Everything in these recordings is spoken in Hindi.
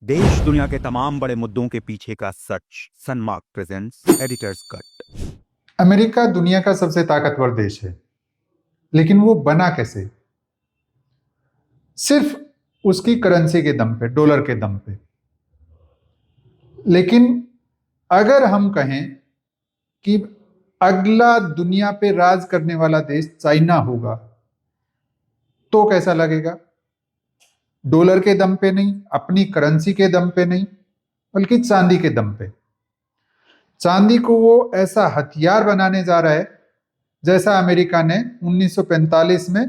देश दुनिया के तमाम बड़े मुद्दों के पीछे का सच। सनमार्क प्रेजेंट्स एडिटर्स कट। अमेरिका दुनिया का सबसे ताकतवर देश है, लेकिन वो बना कैसे? सिर्फ उसकी करेंसी के दम पे, डॉलर के दम पे। लेकिन अगर हम कहें कि अगला दुनिया पे राज करने वाला देश चाइना होगा, तो कैसा लगेगा? डॉलर के दम पे नहीं, अपनी करेंसी के दम पे नहीं, बल्कि चांदी के दम पे। चांदी को वो ऐसा हथियार बनाने जा रहा है जैसा अमेरिका ने 1945 में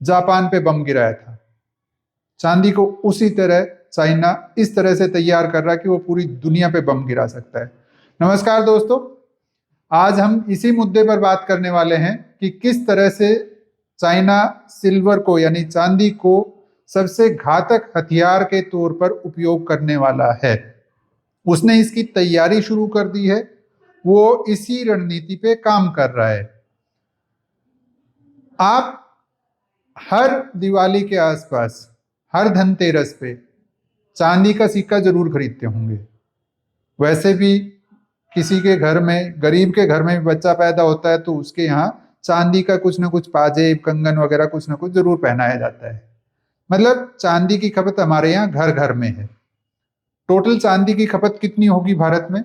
जापान पे बम गिराया था। चांदी को उसी तरह चाइना इस तरह से तैयार कर रहा है कि वो पूरी दुनिया पे बम गिरा सकता है। नमस्कार दोस्तों, आज हम इसी मुद्दे पर बात करने वाले हैं कि किस तरह से चाइना सिल्वर को यानी चांदी को सबसे घातक हथियार के तौर पर उपयोग करने वाला है। उसने इसकी तैयारी शुरू कर दी है, वो इसी रणनीति पे काम कर रहा है। आप हर दिवाली के आसपास, हर धनतेरस पे चांदी का सिक्का जरूर खरीदते होंगे। वैसे भी किसी के घर में, गरीब के घर में भी बच्चा पैदा होता है तो उसके यहाँ चांदी का कुछ ना कुछ पाजेब, कंगन वगैरह कुछ ना कुछ जरूर पहनाया जाता है। मतलब चांदी की खपत हमारे यहाँ घर घर में है। टोटल चांदी की खपत कितनी होगी भारत में?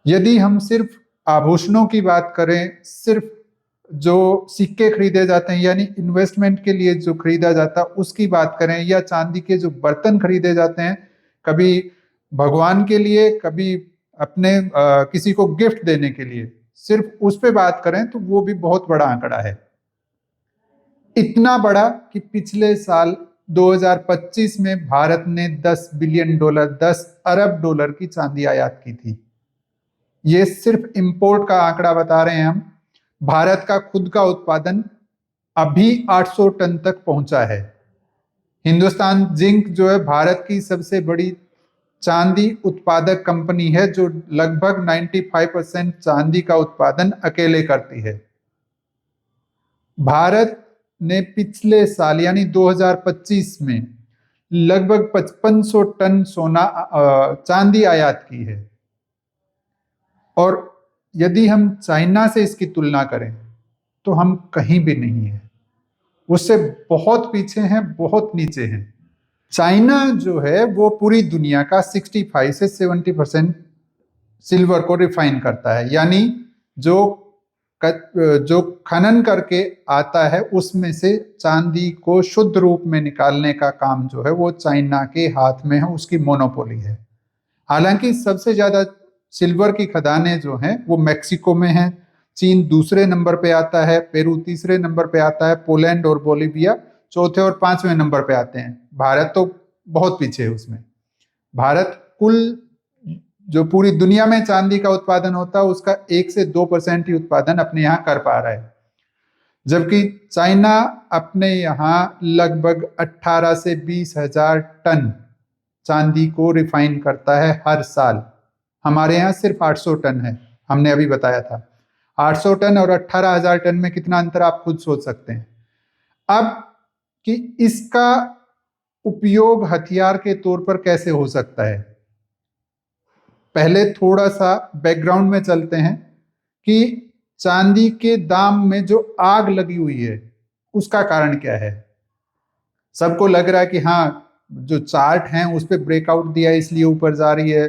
यदि हम सिर्फ आभूषणों की बात करें, सिर्फ जो सिक्के खरीदे जाते हैं यानी इन्वेस्टमेंट के लिए जो खरीदा जाता है उसकी बात करें, या चांदी के जो बर्तन खरीदे जाते हैं कभी भगवान के लिए, कभी अपने किसी को गिफ्ट देने के लिए, सिर्फ उस पे बात करें तो वो भी बहुत बड़ा आंकड़ा है। इतना बड़ा कि पिछले साल 2025 में भारत ने 10 बिलियन डॉलर, 10 अरब डॉलर की चांदी आयात की थी। ये सिर्फ इंपोर्ट का आंकड़ा बता रहे हैं हम। भारत का खुद का उत्पादन अभी 800 टन तक पहुंचा है। हिंदुस्तान जिंक जो है भारत की सबसे बड़ी चांदी उत्पादक कंपनी है, जो लगभग 95% चांदी का उत्पादन अकेले करती है। भारत ने पिछले साल यानी 2025 में लगभग 5500 टन चांदी आयात की है। और यदि हम चाइना से इसकी तुलना करें तो हम कहीं भी नहीं है, उससे बहुत पीछे हैं, बहुत नीचे हैं। चाइना जो है वो पूरी दुनिया का 65 से 70% सिल्वर को रिफाइन करता है, यानी जो खनन करके आता है उसमें से चांदी को शुद्ध रूप में निकालने का काम जो है वो चाइना के हाथ में है, उसकी मोनोपोली है। हालांकि सबसे ज्यादा सिल्वर की खदानें जो हैं वो मैक्सिको में हैं, चीन दूसरे नंबर पे आता है, पेरू तीसरे नंबर पे आता है, पोलैंड और बोलीविया चौथे और पांचवें नंबर पे आते हैं। भारत तो बहुत पीछे है उसमें। भारत कुल जो पूरी दुनिया में चांदी का उत्पादन होता है उसका 1 से 2% ही उत्पादन अपने यहाँ कर पा रहा है, जबकि चाइना अपने यहाँ लगभग 18 से 20 हजार टन चांदी को रिफाइन करता है हर साल। हमारे यहाँ सिर्फ 800 टन है, हमने अभी बताया था। 800 टन और 18,000 टन में कितना अंतर आप खुद सोच सकते हैं। अब कि इसका उपयोग हथियार के तौर पर कैसे हो सकता है, पहले थोड़ा सा बैकग्राउंड में चलते हैं कि चांदी के दाम में जो आग लगी हुई है उसका कारण क्या है। सबको लग रहा है कि हाँ, जो चार्ट हैं उस पर ब्रेकआउट दिया इसलिए ऊपर जा रही है,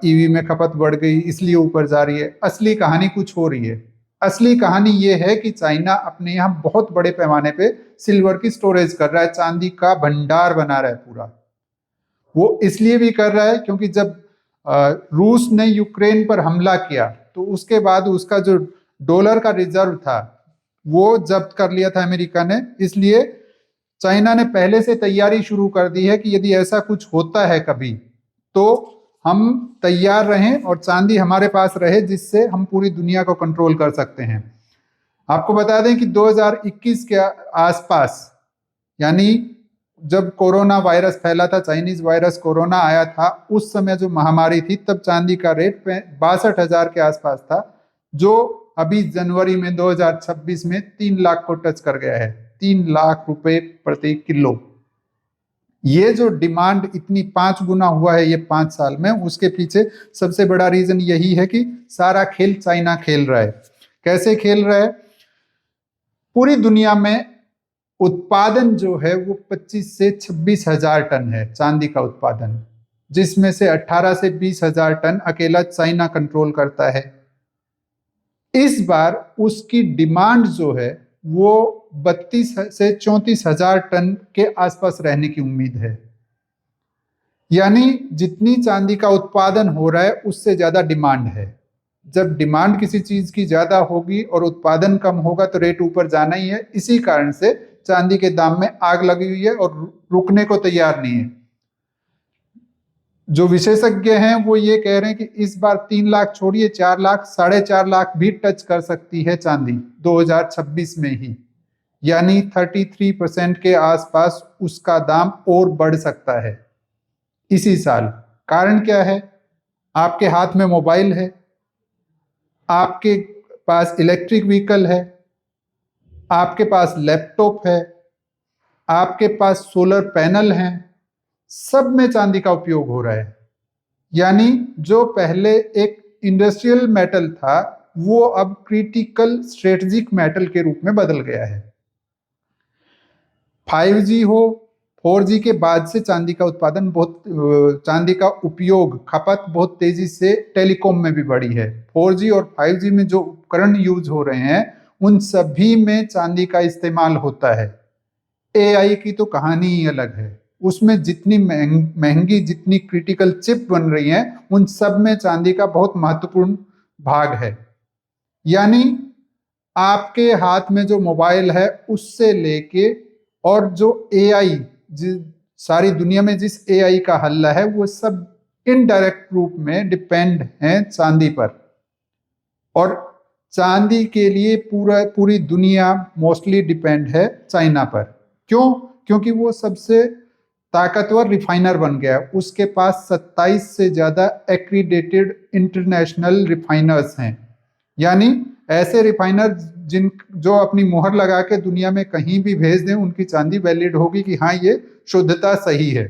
ईवी में खपत बढ़ गई इसलिए ऊपर जा रही है। असली कहानी कुछ हो रही है। असली कहानी ये है कि चाइना अपने यहाँ बहुत बड़े पैमाने पे सिल्वर की स्टोरेज कर रहा है, चांदी का भंडार बना रहा है पूरा। वो इसलिए भी कर रहा है क्योंकि जब रूस ने यूक्रेन पर हमला किया तो उसके बाद उसका जो डॉलर का रिजर्व था वो जब्त कर लिया था अमेरिका ने। इसलिए चाइना ने पहले से तैयारी शुरू कर दी है कि यदि ऐसा कुछ होता है कभी तो हम तैयार रहें और चांदी हमारे पास रहे, जिससे हम पूरी दुनिया को कंट्रोल कर सकते हैं। आपको बता दें कि 2021 के आसपास, यानी जब कोरोना वायरस फैला था, चाइनीज वायरस कोरोना आया था, उस समय जो महामारी थी तब चांदी का रेट 62,000 के आसपास था, जो अभी जनवरी में 2026 में 3 लाख को टच कर गया है। 3 लाख रुपए प्रति किलो। ये जो डिमांड इतनी 5 गुना हुआ है ये 5 साल में, उसके पीछे सबसे बड़ा रीजन यही है कि सारा खेल चाइना खेल रहा है। कैसे खेल रहा है? पूरी दुनिया में उत्पादन जो है वो 25 से 26 हजार टन है चांदी का उत्पादन, जिसमें से 18 से 20 हजार टन अकेला चाइना कंट्रोल करता है। इस बार उसकी डिमांड जो है वो 32 से 34 हजार टन के आसपास रहने की उम्मीद है। यानी जितनी चांदी का उत्पादन हो रहा है उससे ज्यादा डिमांड है। जब डिमांड किसी चीज की ज्यादा होगी और उत्पादन कम होगा तो रेट ऊपर जाना ही है। इसी कारण से चांदी के दाम में आग लगी हुई है और रुकने को तैयार नहीं है। जो विशेषज्ञ हैं वो ये कह रहे हैं कि इस बार 3 लाख छोड़िए 4 लाख, 4.5 लाख भी टच कर सकती है चांदी 2026 में ही। यानी 33% के आसपास उसका दाम और बढ़ सकता है इसी साल। कारण क्या है? आपके हाथ में मोबाइल है, आपके पास इलेक्ट्रिक व्हीकल है, आपके पास लैपटॉप है, आपके पास सोलर पैनल हैं, सब में चांदी का उपयोग हो रहा है। यानी जो पहले एक इंडस्ट्रियल मेटल था वो अब क्रिटिकल स्ट्रेटेजिक मेटल के रूप में बदल गया है। 5G हो, 4G के बाद से चांदी का उत्पादन चांदी का उपयोग खपत बहुत तेजी से टेलीकॉम में भी बढ़ी है। 4G और 5G में जो उपकरण यूज हो रहे हैं उन सभी में चांदी का इस्तेमाल होता है। AI की तो कहानी ही अलग है, उसमें जितनी महंगी जितनी क्रिटिकल चिप बन रही हैं उन सब में चांदी का बहुत महत्वपूर्ण भाग है। यानी आपके हाथ में जो मोबाइल है उससे लेके और जो AI सारी दुनिया में जिस AI का हल्ला है वो सब इनडायरेक्ट रूप में डिपेंड है चांदी पर। और चांदी के लिए पूरी दुनिया मोस्टली डिपेंड है चाइना पर। क्यों? क्योंकि वो सबसे ताकतवर रिफाइनर बन गया। उसके पास 27 से ज्यादा एक्रीडेटेड इंटरनेशनल रिफाइनर्स हैं। यानी ऐसे रिफाइनर जो अपनी मोहर लगा के दुनिया में कहीं भी भेज दें उनकी चांदी वैलिड होगी कि हाँ ये शुद्धता सही है।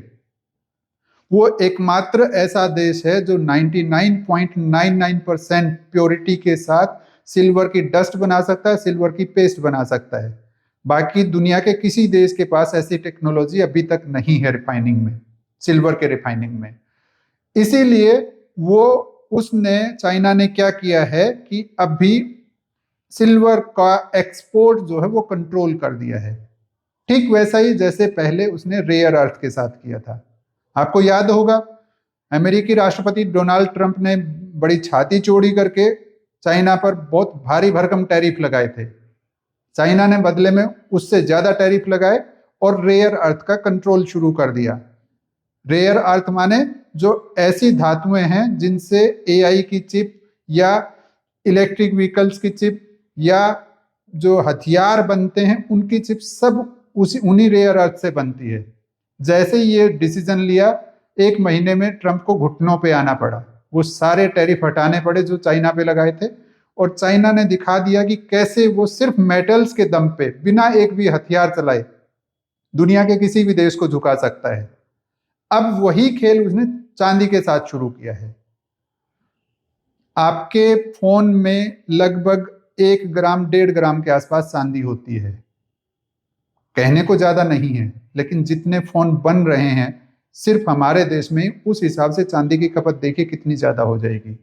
वो एकमात्र ऐसा देश है जो 99.99% प्योरिटी के साथ सिल्वर की डस्ट बना सकता है, सिल्वर की पेस्ट बना सकता है। बाकी दुनिया के किसी देश के पास ऐसी टेक्नोलॉजी अभी तक नहीं है रिफाइनिंग में, सिल्वर के रिफाइनिंग में। इसीलिए चाइना ने क्या किया है कि अभी सिल्वर का एक्सपोर्ट जो है वो कंट्रोल कर दिया है। ठीक वैसा ही जैसे पहले उसने रेयर अर्थ के साथ किया था। आपको याद होगा अमेरिकी राष्ट्रपति डोनाल्ड ट्रंप ने बड़ी छाती चौड़ी करके चाइना पर बहुत भारी भरकम टैरिफ लगाए थे। चाइना ने बदले में उससे ज्यादा टैरिफ लगाए और रेयर अर्थ का कंट्रोल शुरू कर दिया। रेयर अर्थ माने जो ऐसी धातुएं हैं जिनसे AI की चिप या इलेक्ट्रिक व्हीकल्स की चिप या जो हथियार बनते हैं उनकी चिप सब उन्हीं रेयर अर्थ से बनती है। जैसे ही ये डिसीजन लिया 1 महीने में ट्रंप को घुटनों पे आना पड़ा। वो सारे टैरिफ हटाने पड़े जो चाइना पे लगाए थे और चाइना ने दिखा दिया कि कैसे वो सिर्फ मेटल्स के दम पे बिना एक भी हथियार चलाए दुनिया के किसी भी देश को झुका सकता है। अब वही खेल उसने चांदी के साथ शुरू किया है। आपके फोन में लगभग 1 ग्राम 1.5 ग्राम के आसपास चांदी होती है। कहने को ज्यादा नहीं है, लेकिन जितने फोन बन रहे हैं सिर्फ हमारे देश में उस हिसाब से चांदी की खपत देखिए कितनी ज्यादा हो जाएगी।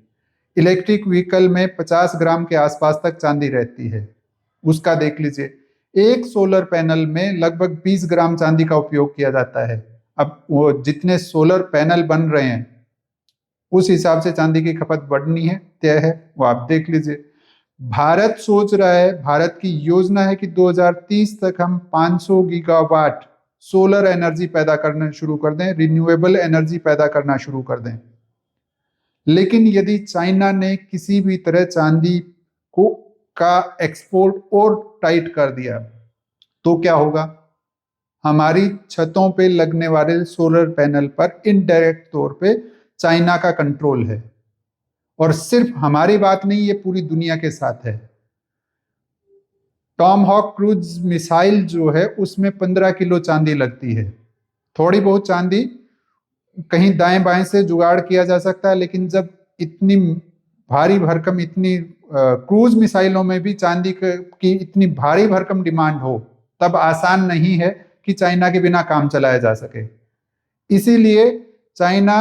इलेक्ट्रिक व्हीकल में 50 ग्राम के आसपास तक चांदी रहती है, उसका देख लीजिए। एक सोलर पैनल में लगभग 20 ग्राम चांदी का उपयोग किया जाता है। अब वो जितने सोलर पैनल बन रहे हैं उस हिसाब से चांदी की खपत बढ़नी है, तय है, वो आप देख लीजिए। भारत सोच रहा है, भारत की योजना है कि 2030 तक हम 500 गीगावाट सोलर एनर्जी पैदा करना शुरू कर दें, रिन्यूएबल एनर्जी पैदा करना शुरू कर दें। लेकिन यदि चाइना ने किसी भी तरह चांदी का एक्सपोर्ट और टाइट कर दिया तो क्या होगा? हमारी छतों पे लगने वाले सोलर पैनल पर इनडायरेक्ट तौर पे चाइना का कंट्रोल है। और सिर्फ हमारी बात नहीं, ये पूरी दुनिया के साथ है। टॉम हॉक क्रूज मिसाइल जो है उसमें 15 किलो चांदी लगती है। थोड़ी बहुत चांदी कहीं दाएं बाएं से जुगाड़ किया जा सकता है, लेकिन जब इतनी भारी भरकम, इतनी क्रूज मिसाइलों में भी चांदी की इतनी भारी भरकम डिमांड हो, तब आसान नहीं है कि चाइना के बिना काम चलाया जा सके। इसीलिए चाइना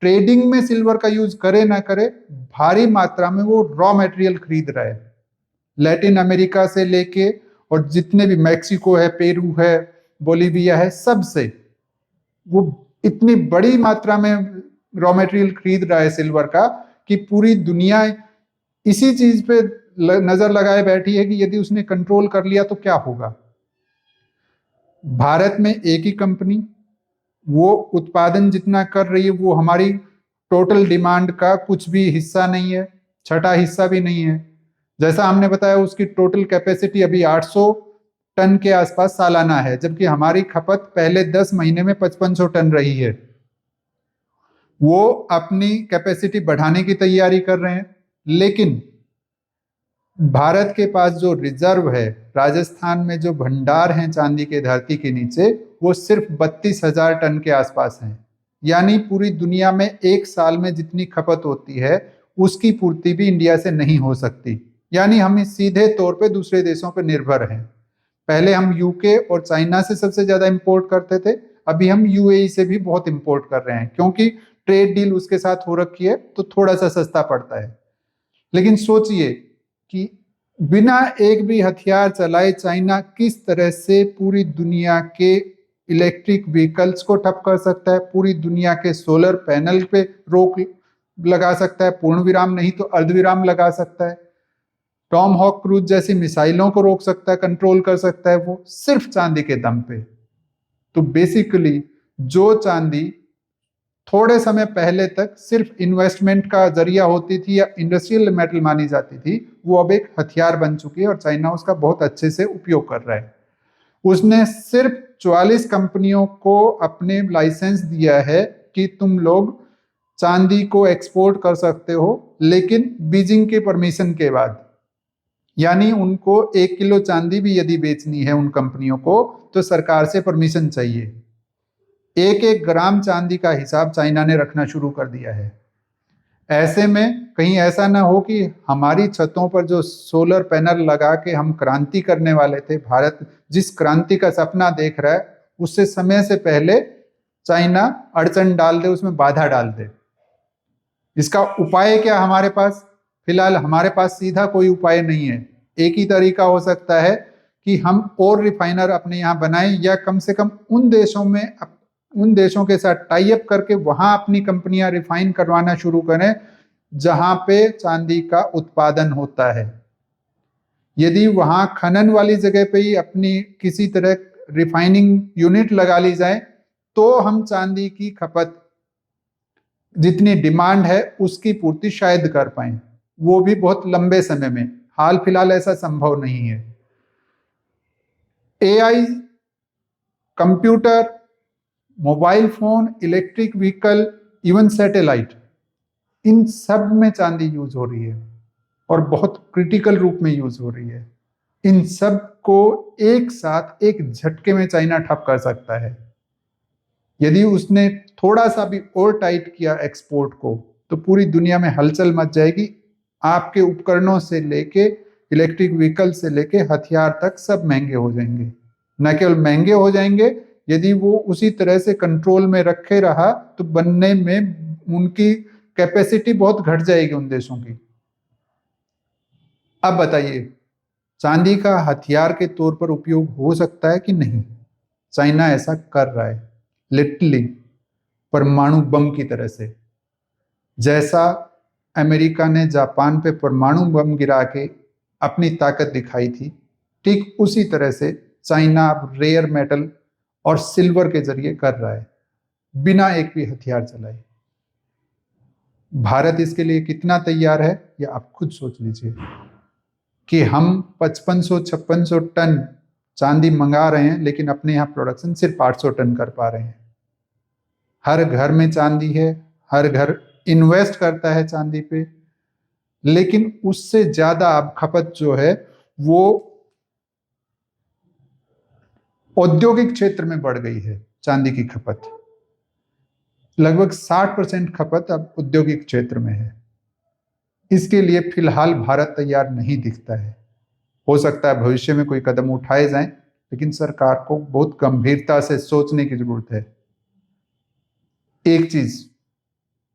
ट्रेडिंग में सिल्वर का यूज करे ना करे, भारी मात्रा में वो रॉ मटेरियल खरीद रहा है लैटिन अमेरिका से लेके, और जितने भी मैक्सिको है, पेरू है, बोलीविया है, सब से वो इतनी बड़ी मात्रा में रॉ मटेरियल खरीद रहा है सिल्वर का कि पूरी दुनिया इसी चीज पे नजर लगाए बैठी है कि यदि उसने कंट्रोल कर लिया तो क्या होगा। भारत में एक ही कंपनी वो उत्पादन जितना कर रही है वो हमारी टोटल डिमांड का कुछ भी हिस्सा नहीं है, छठा हिस्सा भी नहीं है। जैसा हमने बताया उसकी टोटल कैपेसिटी अभी 800 टन के आसपास सालाना है, जबकि हमारी खपत पहले 10 महीने में 5500 टन रही है। वो अपनी कैपेसिटी बढ़ाने की तैयारी कर रहे हैं, लेकिन भारत के पास जो रिजर्व है, राजस्थान में जो भंडार हैं चांदी के धरती के नीचे, वो सिर्फ 32,000 टन के आसपास हैं। यानी पूरी दुनिया में एक साल में जितनी खपत होती है उसकी पूर्ति भी इंडिया से नहीं हो सकती। यानी हम सीधे तौर पे दूसरे देशों पर निर्भर हैं। पहले हम यूके और चाइना से सबसे ज्यादा इंपोर्ट करते थे, अभी हम यूएई से भी बहुत इंपोर्ट कर रहे हैं, क्योंकि ट्रेड डील उसके साथ हो रखी है तो थोड़ा सा सस्ता पड़ता है। लेकिन सोचिए कि बिना एक भी हथियार चलाए चाइना किस तरह से पूरी दुनिया के इलेक्ट्रिक व्हीकल्स को ठप कर सकता है, पूरी दुनिया के सोलर पैनल पे रोक लगा सकता है, पूर्ण विराम नहीं तो अर्धविराम लगा सकता है, टॉम हॉक क्रूज जैसी मिसाइलों को रोक सकता है, कंट्रोल कर सकता है, वो सिर्फ चांदी के दम पे। तो बेसिकली जो चांदी थोड़े समय पहले तक सिर्फ इन्वेस्टमेंट का जरिया होती थी या इंडस्ट्रियल मेटल मानी जाती थी, वो अब एक हथियार बन चुकी है और चाइना उसका बहुत अच्छे से उपयोग कर रहा है। उसने सिर्फ 44 कंपनियों को अपने लाइसेंस दिया है कि तुम लोग चांदी को एक्सपोर्ट कर सकते हो, लेकिन बीजिंग के परमिशन के बाद। यानी उनको 1 किलो चांदी भी यदि बेचनी है उन कंपनियों को तो सरकार से परमिशन चाहिए। एक एक ग्राम चांदी का हिसाब चाइना ने रखना शुरू कर दिया है। ऐसे में कहीं ऐसा ना हो कि हमारी छतों पर जो सोलर पैनल लगा के हम क्रांति करने वाले थे, भारत जिस क्रांति का सपना देख रहा है, उससे समय से पहले चाइना अड़चन डाल दे, उसमें बाधा डाल दे। इसका उपाय क्या हमारे पास? फिलहाल हमारे पास सीधा कोई उपाय नहीं है। एक ही तरीका हो सकता है कि हम और रिफाइनर अपने यहाँ बनाएं, या कम से कम उन देशों के साथ टाई अप करके वहां अपनी कंपनियां रिफाइन करवाना शुरू करें जहां पे चांदी का उत्पादन होता है। यदि वहां खनन वाली जगह पे ही अपनी किसी तरह रिफाइनिंग यूनिट लगा ली जाए तो हम चांदी की खपत जितनी डिमांड है उसकी पूर्ति शायद कर पाए, वो भी बहुत लंबे समय में। हाल फिलहाल ऐसा संभव नहीं है। AI, computer, mobile phone, electric vehicle, even satellite, इन सब में चांदी यूज हो रही है और बहुत क्रिटिकल रूप में यूज हो रही है। इन सब को एक साथ एक झटके में चाइना ठप कर सकता है। यदि उसने थोड़ा सा भी और टाइट किया एक्सपोर्ट को तो पूरी दुनिया में हलचल मच जाएगी। आपके उपकरणों से लेके इलेक्ट्रिक व्हीकल से लेके हथियार तक सब महंगे हो जाएंगे। न केवल महंगे हो जाएंगे, यदि वो उसी तरह से कंट्रोल में रखे रहा तो बनने में उनकी कैपेसिटी बहुत घट जाएगी उन देशों की। अब बताइए, चांदी का हथियार के तौर पर उपयोग हो सकता है कि नहीं? चाइना ऐसा कर रहा है, लिटरली परमाणु बम की तरह से। जैसा अमेरिका ने जापान पे परमाणु बम गिरा के अपनी ताकत दिखाई थी, ठीक उसी तरह से चाइना अब रेयर मेटल और सिल्वर के जरिए कर रहा है, बिना एक भी हथियार चलाए। भारत इसके लिए कितना तैयार है ये आप खुद सोच लीजिए कि हम 5500-5600 टन चांदी मंगा रहे हैं, लेकिन अपने यहाँ प्रोडक्शन सिर्फ 800 टन कर पा रहे हैं। हर घर में चांदी है, हर घर इन्वेस्ट करता है चांदी पे, लेकिन उससे ज्यादा अब खपत जो है वो औद्योगिक क्षेत्र में बढ़ गई है। चांदी की खपत। लगभग 60% खपत अब औद्योगिक क्षेत्र में है। इसके लिए फिलहाल भारत तैयार नहीं दिखता है। हो सकता है भविष्य में कोई कदम उठाए जाएं, लेकिन सरकार को बहुत गंभीरता से सोचने की जरूरत है। एक चीज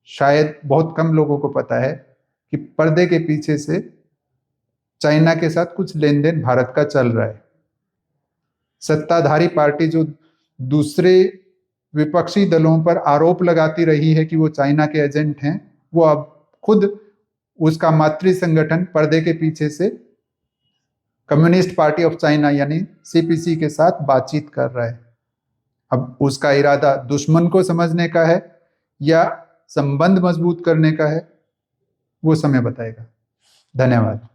शायद बहुत कम लोगों को पता है कि पर्दे के पीछे से चाइना के साथ कुछ लेन देन भारत का चल रहा है। सत्ताधारी पार्टी जो दूसरे विपक्षी दलों पर आरोप लगाती रही है कि वो चाइना के एजेंट हैं, वो अब खुद उसका मातृ संगठन पर्दे के पीछे से कम्युनिस्ट पार्टी ऑफ चाइना यानी सीपीसी के साथ बातचीत कर रहा है। अब उसका इरादा दुश्मन को समझने का है या संबंध मजबूत करने का है, वो समय बताएगा। धन्यवाद।